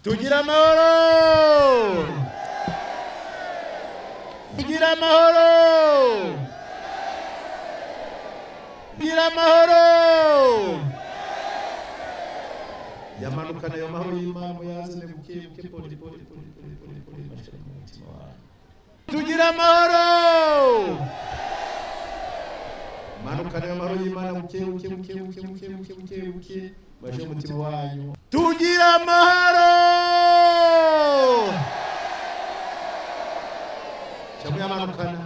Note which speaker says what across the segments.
Speaker 1: Tugira amahoro! Tugira amahoro! Tugira amahoro! Yamanukana ayo mahoro y'Imana muyazane buke poli mashira mu mutima wawe. Tugira amahoro! Manukana ayo mahoro y'Imana buke mashira mu mutima wanyu. Tugira amahoro! Chamuya manukana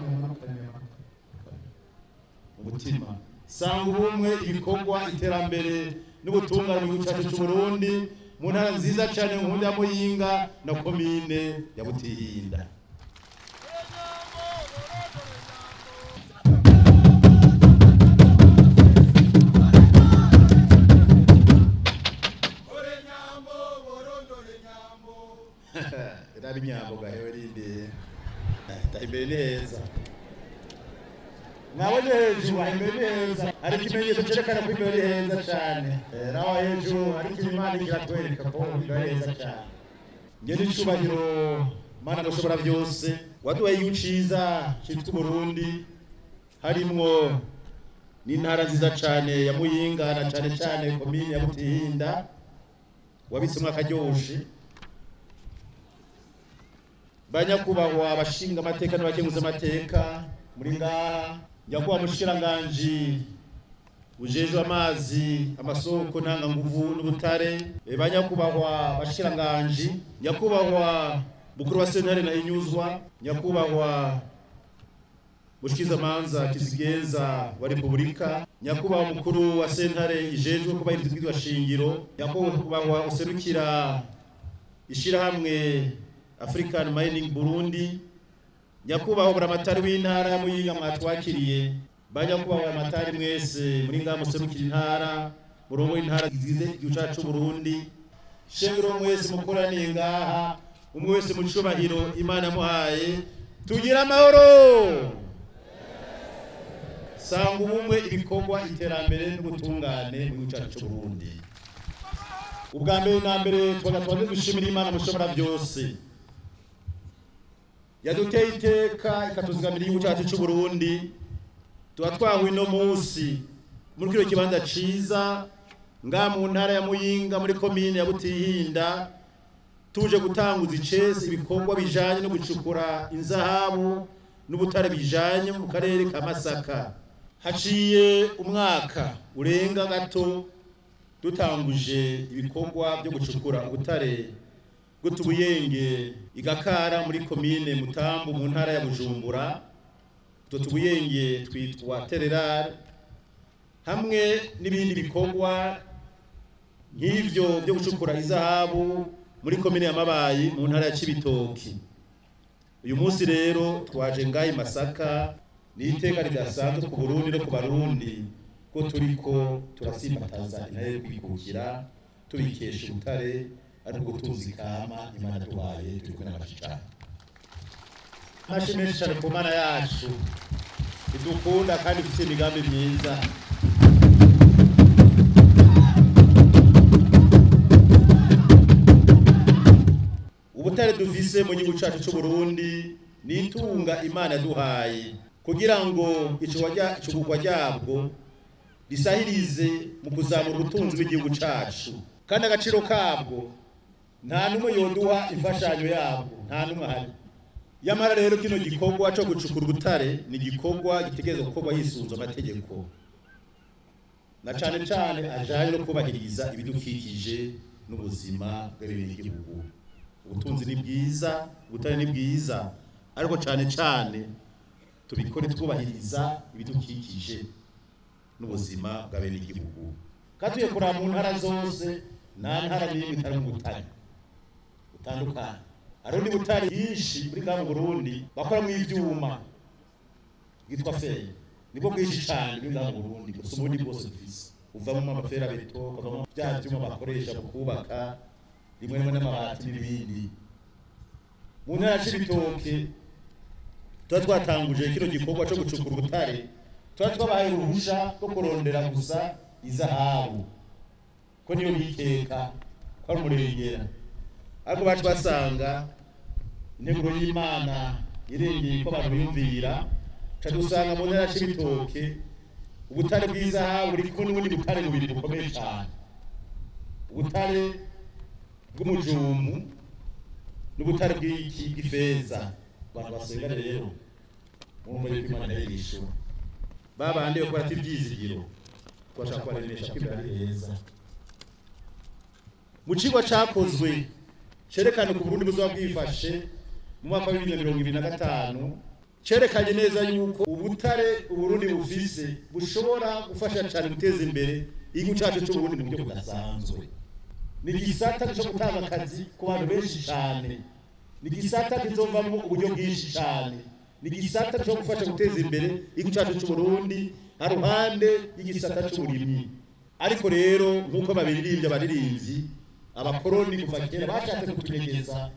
Speaker 1: umutima. Sanga ubumwe ibikorwa iterambere n'ubutungane mu gihugu cyacu cy'u Burundi mu ntara nziza cyane mu ya Muyinga na komine ya Butihinda. Nyambo gahewe rinde taibeneza nabonye hejuru haibeneza ari kimenyetso cyerekana ko imbere heza cyane raho hejuru ari kimana kiratwereka ko imbere cyane ngene icubahiro mana gushobora byose waduhaye igihuciza cyitwa Burundi harimwo n'intara nziza cyane ya Muyinga na cyane komine ya Butihinda wabitsemwe akaryoshe banyakubahwa abashinga amateka n'abakenguza amateka muri ngaha nyakuba mushikiranganje ujejwe amazi amasoko nanga nguvu n'ubutare banyakubahwa bashikiranganje nyakubahwa mukuru wa sentare na inyuzwa nyakubahwa mushikiza manza kizigenza wa Republika nyakubahwa mukuru wa sentare ijejwe kubahiriza ibwirizwa shingiro nyakubahwa userukira ishirahamwe African Mining Burundi nyakubahwa buramatari w'intara ya Muyinga mwatwakiriye banyakubahwa amatari mwese muri ngaha muserukira intara murongo intara zigize igihugu cyacu Burundi shengero mwese mukoraniye ngaha umwe wese mu cubahiro Imana muhaye tugira amahoro sanga ubumwe ibikorwa iterambere n'ubutungane mu gihugu cyacu Burundi ubwa mbere na mbere twagatwaje gushimira Imana mushobora byose yaduteye iteka ikatuzigamira igihugu cyacu cy'u Burundi tuba twahuye no munsi muri kino kibanza ciza nga mu ntara ya Muyinga muri komine ya Butihinda tuje gutanguza icese ibikorwa bijanye no gucukura inzahabu n'ubutare bijanye mu karere ka Masaka haciye umwaka urenga gato dutanguje ibikorwa byo gucukura ubutare Tubuyenge igakara muri komine Mutambu mu ntara ya Bujumbura Tubuyenge twitwa Tererare hamwe n'ibindi bikorwa nk'ivyo byo gucukura izahabu muri komine ya Mabayi mu ntara ya Cibitoki uyu munsi rero twaje ngayi Masaka n'iteka ridasanzwe ku Burundi no ku Barundi ko turiko turasimbataza intare kwikukira tubikesha ubutare ariko gutuzi kama Imana duhaye turi kumwe n'abashikana mashimeshi cyane ku Mana yacu idukunda kandi ifite imigambi myiza ubutare dufise mu gihugu cyacu cy'u Burundi nitunga Imana duhaye kugira ngo icubukwa ryabwo risahirize mu kuzamura ubutunzi bw'igihugu cyacu kandi agaciro kabwo nta numwe yoduha imfashanyo yabo nta numwe hari yamara rero kino gikorwa cyo gucukura ubutare ni gikorwa gitegerezwa gukorwa yisunze amategeko na cane cane ajanye no kubahiriza ibidukikije n'ubuzima bw'abenegihugu. Ubutunzi ni bwiza, ubutare ni bwiza, ariko cane cane tubikore twubahiriza ibidukikije n'ubuzima bw'abenegihugu. Katuye kuraba mu ntara zose, nta ntara n'imwe itari mu butare butandukanye. Hariho n'ubutare bwinshi muri bwa mu Burundi bakora mu ivyuma bwitwa feri, nibwo bwinshi cane muri bwa mu Burundi, gusa ubundi bwose dufise uvamo amaferabeto, ukavamo bya vyuma bakoresha mu kubaka, rimwe rimwe n'amabati n'ibindi. Mu ntara y'Ibitoke tuba twatanguje kino gikorwa cyo gucukura ubutare, tuba twabaye uruhusha rwo kurondera gusa izahabu, ko niyo bikeka ko ari umurengera. Ariko bacu basanga integuro y'Imana irengeye ko abantu biyumvira, ca dusanga mu ntara y'Ibitoke ubutare bw'izahabu buri kumwe n'ubundi butare bubiri bukomeye cyane, ubutare bw'umujumu n'ubutare bw'ifeza. Abantu basenga rero mwumva yuko Imana yishura babandi yo kurata ivyizigiro, twashaka kubaremesha ko imbere ari heza. Mu cigwa cakozwe cerekana ku Burundi buzoba bwifashe mu mwaka wa 2025, cerekanye neza yuko ubutare Uburundi bufise bushobora gufasha cyane guteza imbere igihugu cyacu cy'u Burundi mu buryo budasanzwe. Ni igisata cyo gutanga akazi ku bantu benshi cyane, ni igisata kizovamo uburyo bwinshi cyane, ni igisata cyo gufasha guteza imbere igihugu cyacu cy'u Burundi haruhande y'igisata cy'uburimyi. Ariko rero nk'uko babiririmbye abaririmbyi, abakoroni kuva kera bashatse kutunyegeza,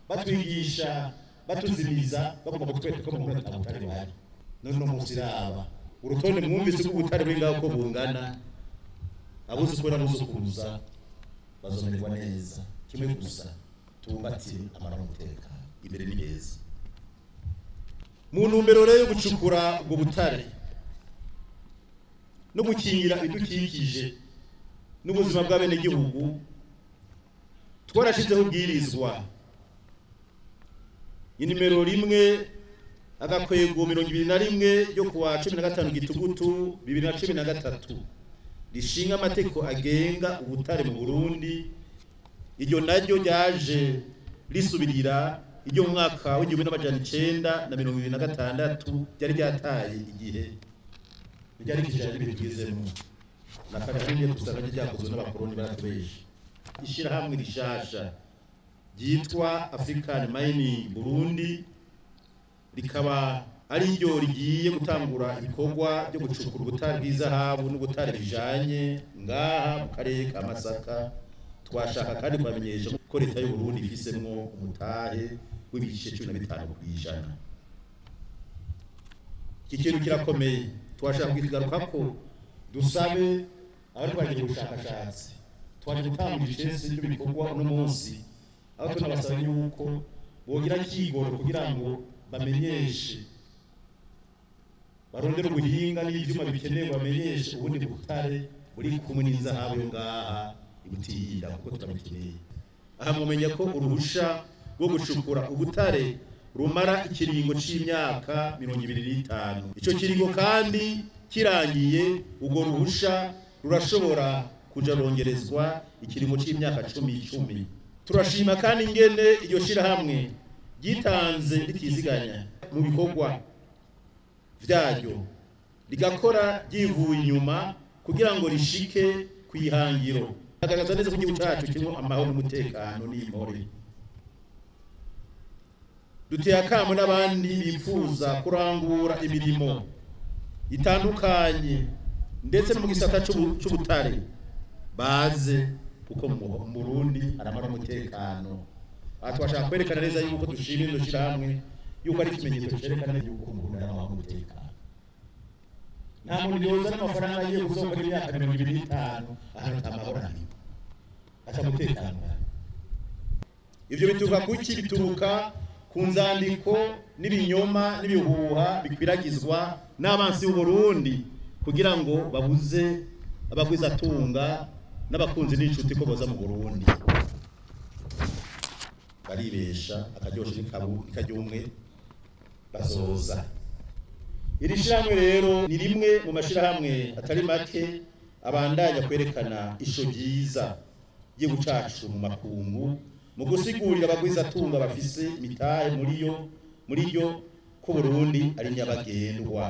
Speaker 1: batwigisha, batuzimiza, bagomba kutwereka ko mu Burundi atabutare buhari. None no munsi raba urutonde mwumvise ko ubutare bw'ingaho ko bungana, abuzukuru n'abuzukuruza bazomererwa neza. Kimwe gusa tubumbatire amara n'umutekano, imbere ni heza. Mu ntumbero rero yo gucukura ubwo butare no gukingira ibidukikije n'ubuzima bw'abenegihugu, twarashizeho ubwirizwa inimero 1/21 ryo kuwa 15 Gitugutu 2013 rishinga amategeko agenga ubutare mu Burundi. Iryo naryo ryaje risubirira iryo mu mwaka w'1926 ryari ryataye igihe ryari kijanye n'ibigezemo na kandi tusanga ryakozwe n'abakoroni baratubesha. Ishirahamwe rishasha ryitwa African Mining Burundi rikaba ari ryo rigiye gutangura ibikorwa byo gucukura ubutare bw'izahabu n'ubutare bijanye ngaha mu karere ka Masaka. Twashaka kandi kubamenyesha ko leta y'u Burundi ifisemwo umutahe w'ibice 15%. Iki kintu kirakomeye, twashaka kwigaruka ko dusabe abari bagiye gushakashatsi, twaje gutanga icese cy'ibikorwa uno munsi, aho tunabasaba yuko bogira kigoro kugira ngo bamenyeshe, barondera ubuhinga n'ivyuma bikenewe, bamenyeshe ubundi butare buri kumwe n'izahabu yo ngaha ibutihinda kuko turabikeneye. Aha mumenya ko uruhusha rwo gucukura ubutare rumara ikiringo c'imyaka 25. Ico kiringo kandi kirangiye, ubwo ruhusha rurashobora kuja rongerezwa ikiringo c'imyaka 10. Turashima kandi ingene iryo shirahamwe gitanze ritiziganya mu bikorwa vyaryo, rigakora ryivuye inyuma kugira ngo rishike kwihangiro. Agaragaza neza ko igihugu cyacu kirimo amahoro n'umutekano n'imore. Duteye akamo n'abandi bifuza kurangura imirimo itandukanye ndetse no mu gisata c'ubutare baze, kuko mu Burundi aramara umutekano. Twashaka kwerekana neza yuko dushimira ino shirahamwe yuko ari ikimenyetso cerekana yuko mu Burundi aramara umutekano. Nta muntu yoza n'amafaranga agiye gusohoka imyaka 25 ahantu amahoro ata mutekano. Ivyo bituruka kuki? Bituruka ku nzandiko n'ibinyoma n'ibihuha bikwiragizwa n'abansi b'u Burundi kugira ngo babuze abagwizatunga n'abakunzi n'inshuti ko boza mu Burundi. Baribesha akaryoshe n'ikaryumwe bazoza. Iri shirahamwe rero ni rimwe mu mashirahamwe atari make abandanya kwerekana isho ryiza igihugu cacu mu makungu mu gusigurira abagwizatunga bafise imitahe muri ryo ko Burundi ari nyabagendwa,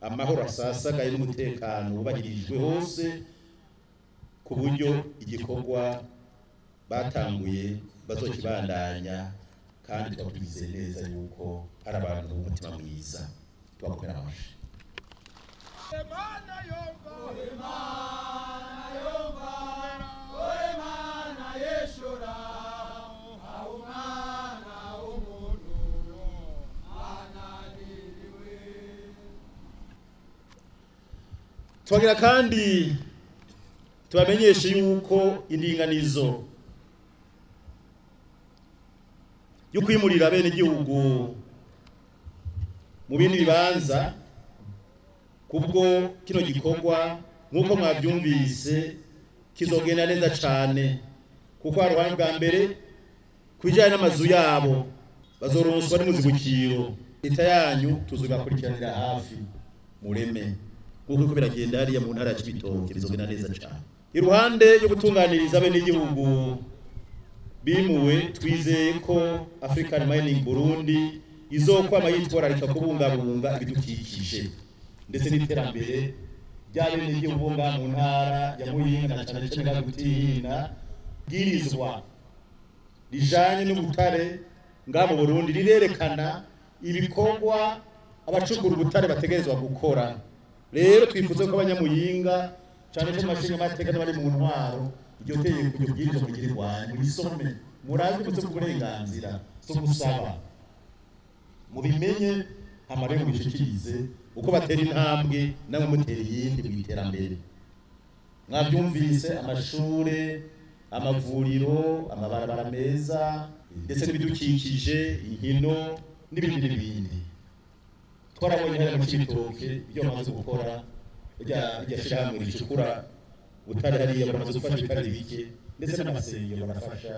Speaker 1: amahoro asasagaye n'umutekano wubahirijwe hose, ku buryo igikorwa batanguye bazokibandanya, kandi twabwize neza yuko ari abantu b'umutima mwiza. Tubakomera amashyi. Twagira kandi tubamenyeshe yuko indinganizo yo kwimurira bene igihugu mu bindi bibanza kubwo kino gikorwa nkuko mwabyumvise kizogenda neza cyane, kuko hari uruhande bwa mbere kubijyanye n'amazu yabo bazoronswa n'umuzibukiro. Leta yanyu tuzobakurikiranira hafi mureme, kuko biragenda hariya mu ntara ya Cibitoke bizogenda neza cyane. Iruhande yo gutunganiriza bene igihugu bimuwe, twizeye ko African Mining Burundi izokwama yitwararika kubungabunga ibidukikije ndetse n'iterambere rya bene igihugu mu ntara ya Muyinga na cyane cyane Butihinda. Bwirizwa rijanye n'ubutare mu Burundi rirerekana ibikorwa abacukura ubutare bategerezwa gukora. Rero twifuza ko abanyamuyinga cyane cyane amashinga amateka n'abari mu ntwaro iryo tegeko ryo bwirizwa kugira irwanyu risome, murazi mutse kuburenganzira so gusaba mubimenye, amare mu bishikirize uko batera intambwe namwe mutera yindi mu iterambere. Mwabyumvise amashure, amavuriro, amabarabara meza ndetse n'ibidukikije, inkino n'ibindi. Twarabonye hano mu Cibitoke ibyo bamaze gukora, rya shirahamwe ricukura ubutare hariya baramaze gufasha ibitare bike, ndetse n'amasengero barafasha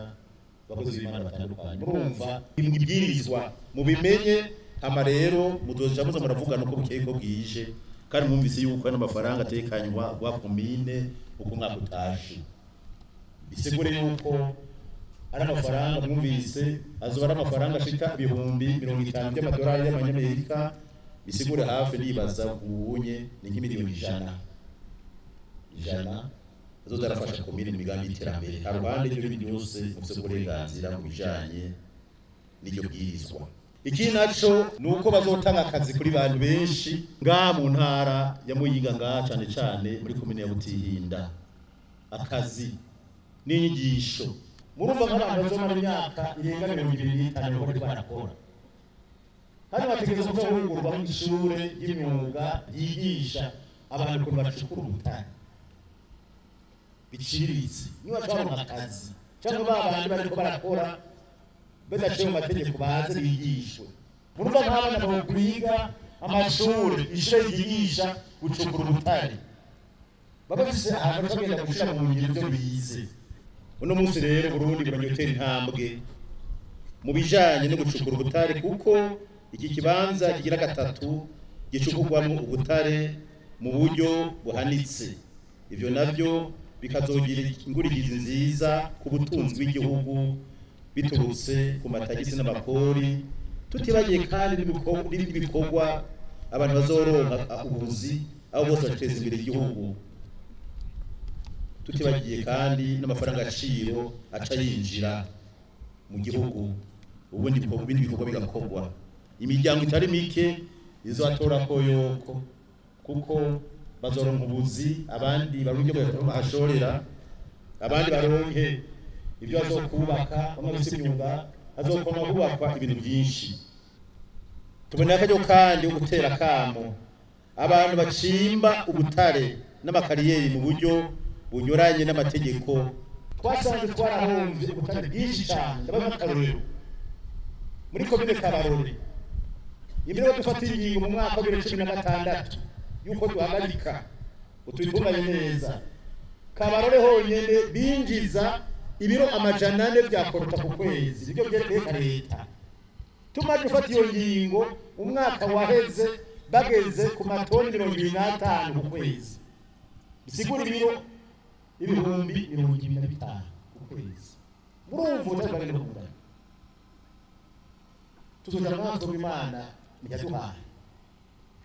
Speaker 1: abakozi b'Imana batandukanye. Murumva ibwirizwa mubimenye, hama rero muzoja muza muravugana uko bukeye ko bwije, kandi mwumvise yuko n'amafaranga atekanywa gwa komine uko mwaka utashe. Bisigure yuko ari amafaranga mwumvise azoba ari amafaranga ashika ibihumbi 50 by'amadolari y'amanyamerika, bisigure hafi nibaza ubunye ni nk'imiliyoni 100 azozarafasha komine mu migambi y'iterambere. Haruhande y'ibyo bindi byose mufise uburenganzira mu bijanye n'iryo bwirizwa. Iki naco nuko bazotanga akazi kuri bantu benshi mu ntara ya Muyinga cyane cyane muri komine ya Butihinda, akazi n'inyigisho. Murumva nk'abantu bazomara imyaka irenga 25 bari barakora hano, bategereza guhugurwa mu ishure y'imyuga yigisha abantu ukuntu bacukura ubutare biciriritse. Niba twaronka akazi cyangwa babandi bariko barakora badaciye mu mategeko baze bigishwe. Murumva nk'abana bakwiga amashuri ishure yigisha gucukura ubutare baba bafise ahantu bagenda gushira mu ngiro byo bize. Uno munsi rero Burundi buranyotera intambwe mu bijanye no gucukura ubutare, kuko iki kibanza kigira gatatu gicukurwamo ubutare mu buryo buhanitse. Ivyo navyo bikazogira ingurikizi nziza ku butunzi bw'igihugu biturutse ku matagisi n'amakori, tutibagiye kandi n'ibikorwa abantu bazoronka ubuzi abo bose bateza imbere igihugu, tutibagiye kandi n'amafaranga aciro aca yinjira mu gihugu. Ubundi bikorwa bigakorwa, imiryango itari mike izotora koyoko, kuko bazoronka ubuzi, abandi baronke bahashorera, abandi baronke ibyo bazokubaka, bamwe bise imyuga azokoma kubakwa ibintu byinshi. Tubonera akaryo kandi gutera kamo abantu bacimba ubutare n'amakariyeri mu buryo bunyuranye n'amategeko. Twasanze twarahomvye ubutare bwinshi cyane. Ndabaza akarorero muri komine Kabarore, imbere yo gufata ingingo mu mwaka wa 2016 yuko duhagarika utuyitunganye neza, Kabarore honyene binjiza ibiro 400 bya korota ku kwezi, nibyo byerekeye leta. Tumaze gufata iyo ngingo umwaka waheze bageze ku matoni 25 ku kwezi. bisigura ibihumbi 25 ukwezi murumva utabagenda kugura tuzoja mwanzo w'Imana yaduhaye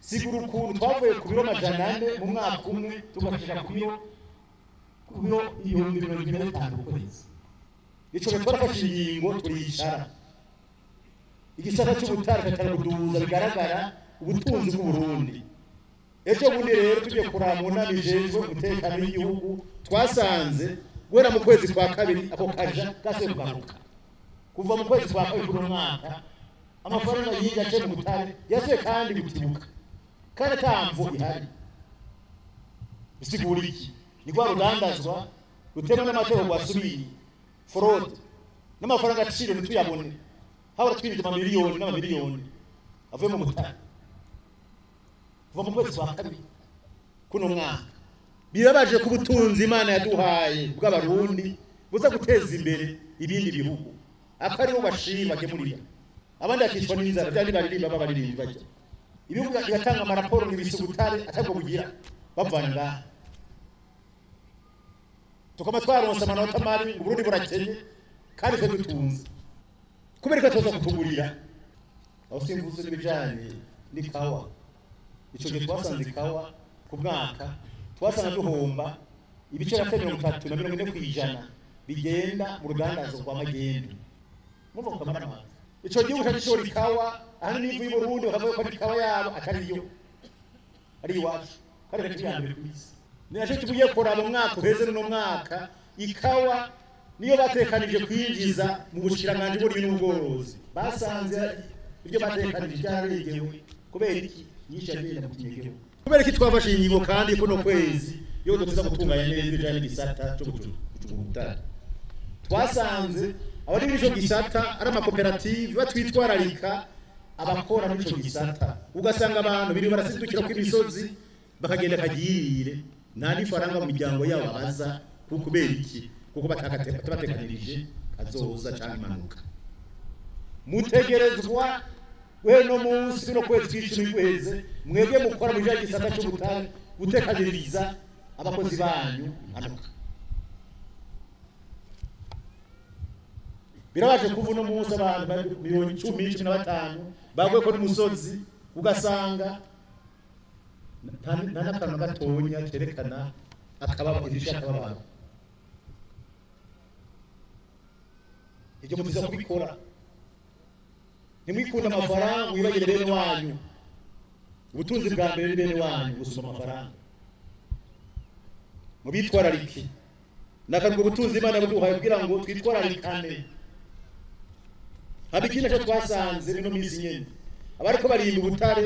Speaker 1: sigura ukuntu twavuye ku biro 400 mu mwaka umwe tugashika ku biro 25 ukwezi ico twafashe ingingo turicara igisata cy'ubutare kataruduza bigaragara ubutunzi bw'u Burundi ejo bundi rero tujye kuramuna bijejwe umutekano w'igihugu twasanze gwera mu kwezi kwa kabiri ako kaja gase kugaruka kuva mu kwezi kwa kabiri kuno mwaka amafaranga yinja cyo mu butare yase kandi gutibuka kandi tamvo ihari bisigura iki ni gwa rudandazwa rutemwe n'amategeko gwasubiri fraud n'amafaranga aciro ntituyabone haura twinjiza amamiliyoni n'amamiliyoni avuye mu butare kuva mu kwezi kwa kabiri kuno mwaka birabaje ku butunzi Imana yaduhaye bw'abarundi buza guteza imbere ibindi bihugu akari bo bashima gemurira abandi akicwa n'inzara byandi baririmba babaririmba bajya ibihugu bigatanga amaraporo n'ibisubutare atabwo bugira bavanga tukoma twaronse amanota mabi u Burundi burakenye kandi twe dutunze kubera ko toza kutugurira aho simvuze n'ibijanye n'ikawa ico gihe twasanze ikawa ku mwaka twasanga duhomba ibice 30 bigenda mu rudandazo rwa magendu muvo kamara ico gihe utashora ikawa ahandi n'ivu y'u Burundi bakavuga ko ikawa yabo atariyo ari iwacu kandi rekiyambere kwisi ninaje tugiye kora mu mwaka uheze no mwaka ikawa niyo batekanije kwinjiza mu bushiranganje buri n'ubworozi basanze ibyo batekanije byaregewe kubera iki nyisha agenda mu kinyegeho kubera iki twafashe ingingo kandi kuno kwezi yo duteza gutunganya neza ibijanye n'gisata cyo gucungura twasanze abari muri cyo gisata ari amakoperative batwitwararika abakora muri cyo gisata ugasanga abantu biri barasidukira ku imisozi bakagenda kagirire nta n'ifaranga mu miryango yabo babaza kubera iki kuko batekanirije kazoza cyangwa impanuka mutegerezwa we no munsi no kwezi kw'icumi kweze mwebwe mukora mu bijanye gisata cyo gutekaniriza abakozi banyu impanuka birabaje kuva no munsi abantu 10-15 bagwe ko n'umusozi ugasanga nta n'akantu gatonya kerekana akababa ibisha akababa ibyo mutiza kubikora nimwikunda amafaranga wibagire bene wanyu ubutunzi bwa mbere bene wanyu gusoma amafaranga mubitwararike nakarwo ubutunzi Imana buduhaye kugira ngo twitwararikane abikina cyo twasanze bino mizi nyene abariko barimba ubutare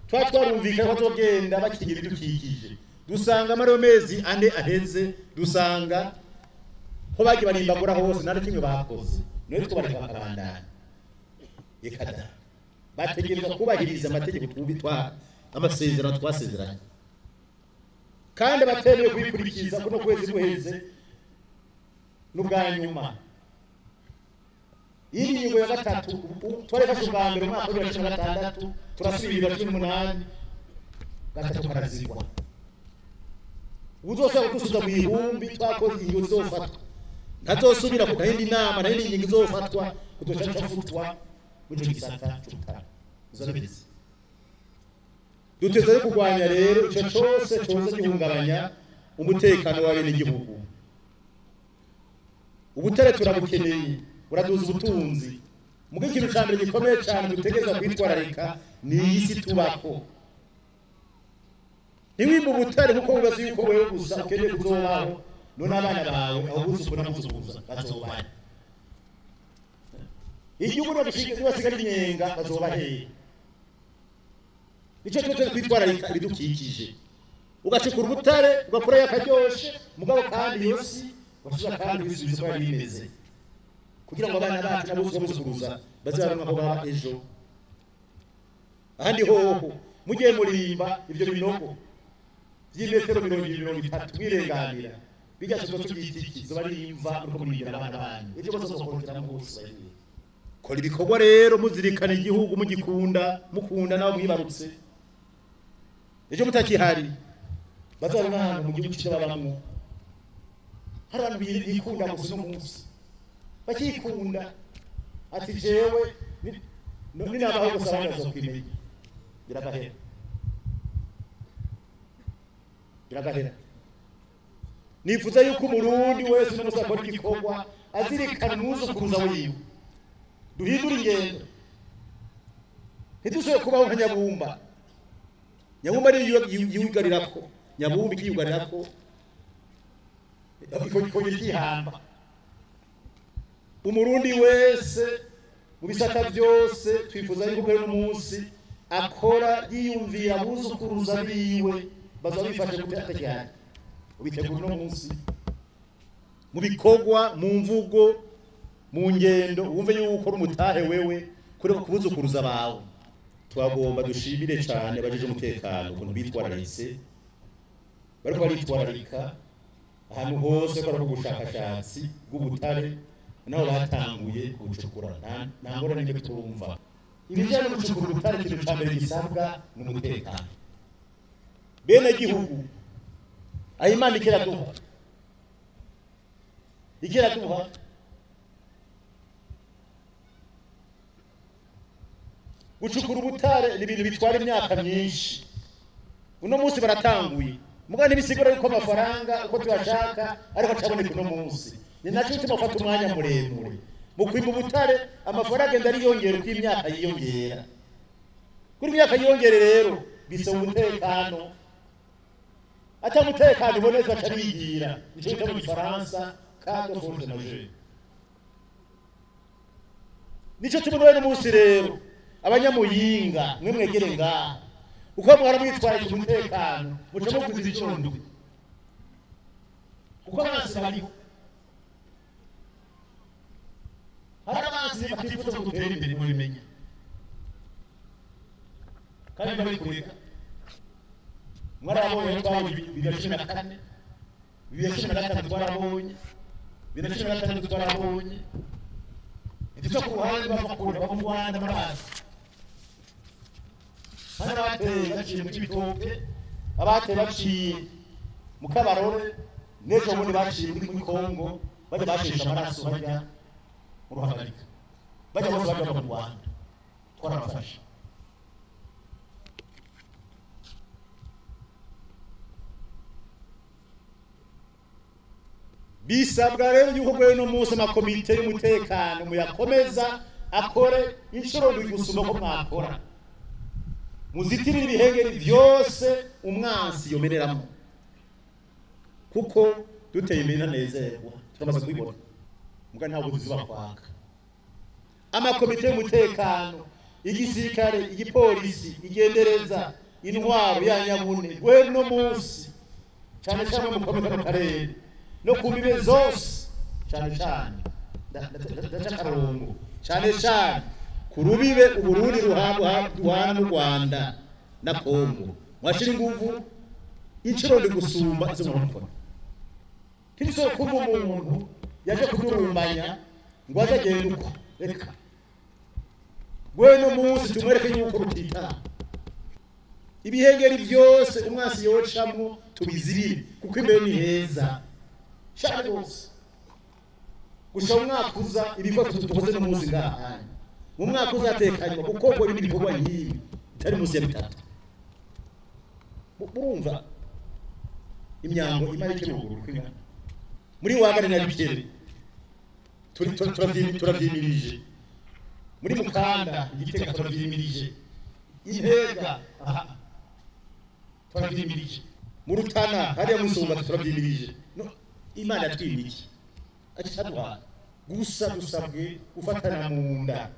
Speaker 1: twarumvika ko togenda bakigira idukikije dusanga amaro mezi ane aheze dusanga ko bagi barimbagura hose nari kimwe bakoze niwe twari bakabandana yekada bategereza kubahiriza amategeko tubitwa amasezerano twasezeranye kandi batemeye kubikurikiza kuno kwezi guheze n'ubwanyuma iyi nyigo ya gatatu twarefashe ubwa mbere mu mwaka wa 2016 turasubira 2018 gatatu karazigwa uzosaba gusubiza mu ihumbi twakoze ingingo zofatwa ntazosubira ku gahindi inama na yindi ngingo zofatwa kutocafutwa muri gisata cy'ubutare uzabizi duteze kugwanya rero ico cyose cyoza gihungabanya umutekano wa bene igihugu ubutare turabukeneye buraduza ubutunzi mugo ikintu cyambere gikomeye cyane dutegeza kwitwararika ni isi tubako nimwimba ubutare kuko ubazi yuko wewe gusa ukeneye kuzobaho none abana bawe aho buzukura muzukuza bazobaye igihugu no gushika basigara inyenga bazobahe icyo cyo kwitwararika ibidukikije ugacukura ubutare ugakora yakaryoshe mugabo kandi yosi washiza kandi bisubiza kwa bimeze kugira ngo abana bacu nabo bazukuruza bazaronka aho baba ejo ahandi hoho mugiye murimba ivyo binogo by'imetero 30 mwirenganira bijya cyo tugitiki zo bari imva uko murindira abana banyu ejo bazokongera mu bose kora ibikorwa rero muzirikana igihugu mugikunda mukunda nawo mwibarutse ejo mutakihari bazaba n'ahantu mu gihugu cy'abamwe hari abantu bikunda gusa n'umunsi bakikunda ati jewe ninabaho gusa abangazo kwimenya biragahera nifuza yuko umurundi wese n'umusa akora igikorwa azirikana umwuzukuruza wiwe duhindura ingendo ntidusubire kubaho nka Nyabumba ariyo yigarirako Nyabumba ikiyugarirako ikongera ikihamba umurundi wese mu bisata byose twifuza yuko mbere n'umunsi akora yiyumvira abuzukuruza biwe bazabifashe gutata cyane ubitegura no munsi mu bikorwa mu mvugo mu ngendo wumve yuko umutahe wewe kuri kubuzukuruza bawe twagomba dushimire cyane bajeje umutekano ukuntu bitwararitse bariko baritwararika ahantu hose ko ari ubushakashatsi bw'ubutare naho batanguye kubucukura nta ngorane n'imwe turumva ibijyanye no gucukura ubutare ikintu cya mbere gisabwa ni umutekano bene gihugu aho Imana ikiraduha gucukura ubutare ni ibintu bitwara imyaka myinshi uno munsi baratanguye muga ntibisigura yuko amafaranga uko tuyashaka ariko acaboneka uno munsi ni nacyo gituma ufata umwanya muremure mu kwima ubutare amafaranga agenda ariyongera uko imyaka yiyongera kuri imyaka yiyongere rero bisaba umutekano atamutekano uboneza aca bigira nicyo bita mu gifaransa cadre de force majeure nicyo tubona n'umunsi rero abanyamuyinga mwe mwegere ngaha uko mwaramwitwaye ku mutekano muca mukuza icondo kuko abansi bariho hari abansi batifuza gutera imbere mubimenya kandi babikureka mwarabonye twabonye 2014 2015 twarabonye 2016 twarabonye ndetse ku ruhande bavakura bava mu Rwanda baraza hano abateye baciye mu Kibitoke abateye baciye mu Kabarore n'ejo bundi baciye muri Kongo bajya bashisha amaraso bajya mu Ruhagarika bajya bose bajya mu Rwanda twarabafasha bisabwa rero yuko gwe no munsi amakomite y'umutekano muyakomeza akore inshuro ndwi gusumba ko mwakora muzitirira ibihengeri byose umwansi yomereramo kuko duteye imbere nanezerwa turamaze kubibona muga ntabwo tuziba kwaka amakomite y'umutekano igisirikare igipolisi igendereza intwaro ya Nyabune gwe no munsi cyane cyane mu komite karere no kumibe zose cyane ndacakarongo cyane kurubibe uburundi ruhana n'u Rwanda na Kongo mwashira inguvu inshuro ndi gusumba izo mukora kiriso kuva umuntu yaje kudurumbanya ngo azagenda uko reka gwe no munsi tumwereke yuko rutita ibihengeri byose umwasi yocamwo tubizirire kuko imbere ni heza cyane bose gusa umwakuza ibikorwa tukoze no muzi ngaha mu mwaka uzatekanywa kuko ngo ibindi bikorwa nkibi bitari muzi ya bitatu urumva imyango imari cy'uruguru kwingana muri wagane na bikere turavyimirije muri Mukanda igiteka turavyimirije Intega turavyimirije mu Rutana hariya musumba turavyimirije Imana twimiki akishadwa gusa dusabwe gufatana mu nda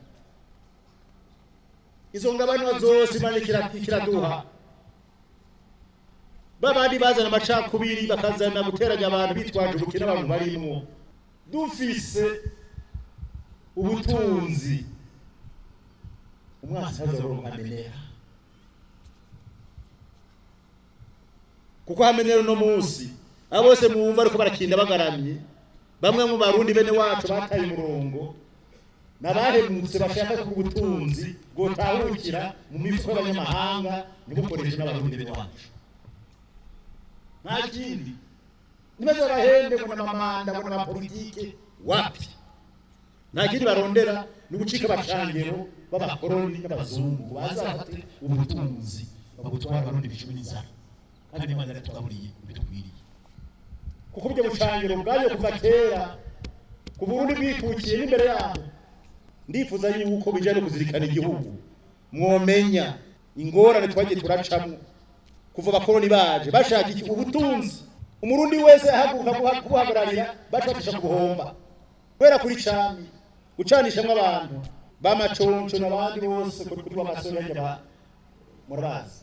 Speaker 1: izo ngabano zose Imana ikiraduha babandi bazana amacakubiri bakazana guteranya abantu bitwaje ubukira abantu barimo dufise ubutunzi umwasi hazaronka amenera kuko hamenera no munsi abose mwumva ariko barakinda bagaramye bamwe mu barundi bene wacu bataye umurongo nabahemutse bashaka ku butunzi gotahukira mu mifuko y'abanyamahanga nibukoresha n'abarundi bene wacu nta kindi nibaza bahende ngo n'amamanda ngo n'amapolitike wapi nta kindi barondera n'ugucika abacangero b'abakoroni n'abazungu bazafate ubutunzi bagutwara abarundi bicumi n'inzara kandi n'Imana yaratugaburiye bitukwiriye kuko ubwo bucangero bwayo kuva kera ku Burundi bwikukiye n'imbere yabo ndifuza yuko bijya no kuzirikana igihugu mwomenya ingorane twagiye turacamo kuva abakoroni baje bashaka iki ubutunzi umurundi wese ahaguruka kuhagararira bacatisha kubuhomba kwera kuri cami gucanishamwe abantu bamaconco n'abandi bose kuri amasoro y'aba murabazi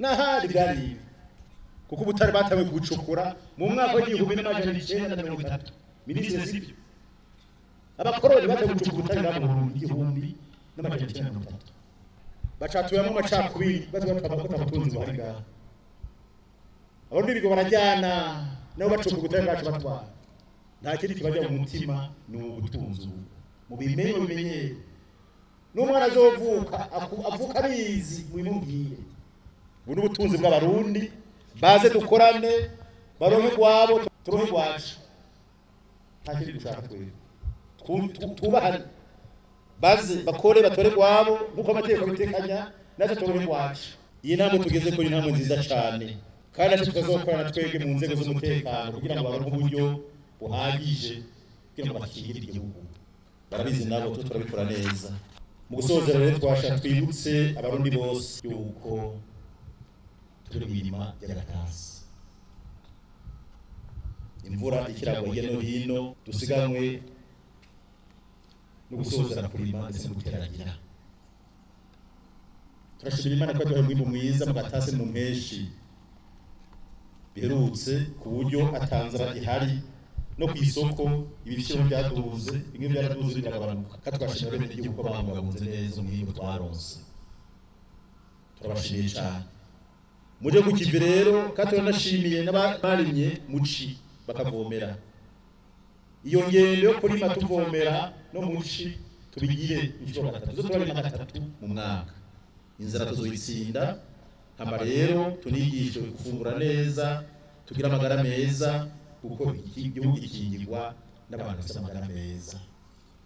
Speaker 1: n'ahandi byari kuko ubutare batawe gucukura mu mwaka w'igihumbi n'amajana 1930 minisitiri sivyo abakoroni batawe gucukura ubutare mu igihumbi n'amajana 1930 bacatuyemo amacakubiri batabatunzi bari ngaho abarundi bigo barajyana nabo bacukura ubutare bwacu batwara nta kindi kibajya mu mutima ni ubutunzi mu bimenye n'umwana azovuka avuka abizi mubimubwire ubu n'ubutunzi bw'abarundi baze dukorane baronke gwabo turonke gwacu nta kindi dushaka twubahane baze bakore batore gwabo nkuko amategeko bitekanya natwe turonke gwacu iyi namwe tugeze ko intambwe nziza cyane kandi natwe tukazokorana twebwe mu nzego z'umutekano kugira ngo baronke uburyo buhagije kugira ngo bakingire igihugu barabizi nabo turabikora neza mu gusozera rero twasha twibutse abarundi bose yuko turi mirima y'agatasi imvura ikiragwa hirya no hino dusiganwe no gusozera kurima ndetse no guteragira turashimira Imana ko duhaye umwimbu mwiza mu gatasi mu mpeshi biherutse ku buryo atanzara ihari no ku isoko ibiciro byaduze bimwe byaraduze biragabanuka katwashimira bene igihugu bamubunze neza umwimbu twaronse turabashimiye cyane muje ku kivi rero katonashimiye n'abarimye muci bakavomera iyo ngendo yo kurima tuvomera no muci tubigire inshuro gatatu zo turabima gatatu mu mwaka inzara tuzoyitsinda hama rero tunigishe gufungura neza tugira amagara meza kuko igihugu gikingirwa n'abantu bafite amagara meza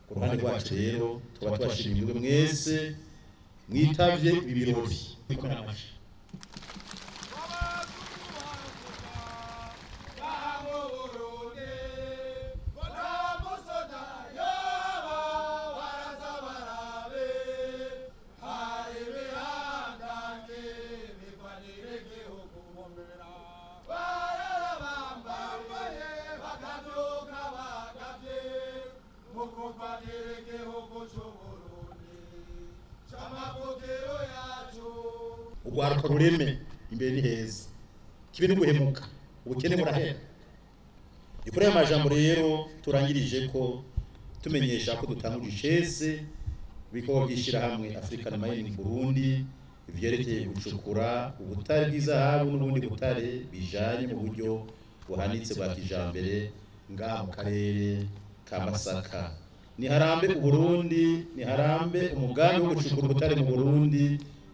Speaker 1: ku ruhande rwacu rero tukaba twashimiye mwese mwitavye ibirori ugwaruka rureme imbere ni heza kibe no guhemuka ubukene burahera ikore y'amajambo rero turangirije ko tumenyesha ko dutanguje icese biko byishira hamwe African Mining Burundi ivyerekeye gucukura ubutare bw'izahabu n'ubundi butare bijanye mu buryo buhanitse bwa kijambere ngaha mu karere ka Masaka ni harambe u Burundi ni harambe umugambi wo gucukura ubutare mu Burundi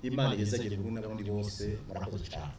Speaker 1: Imana izagire Burundi n'abarundi bose murakoze cyane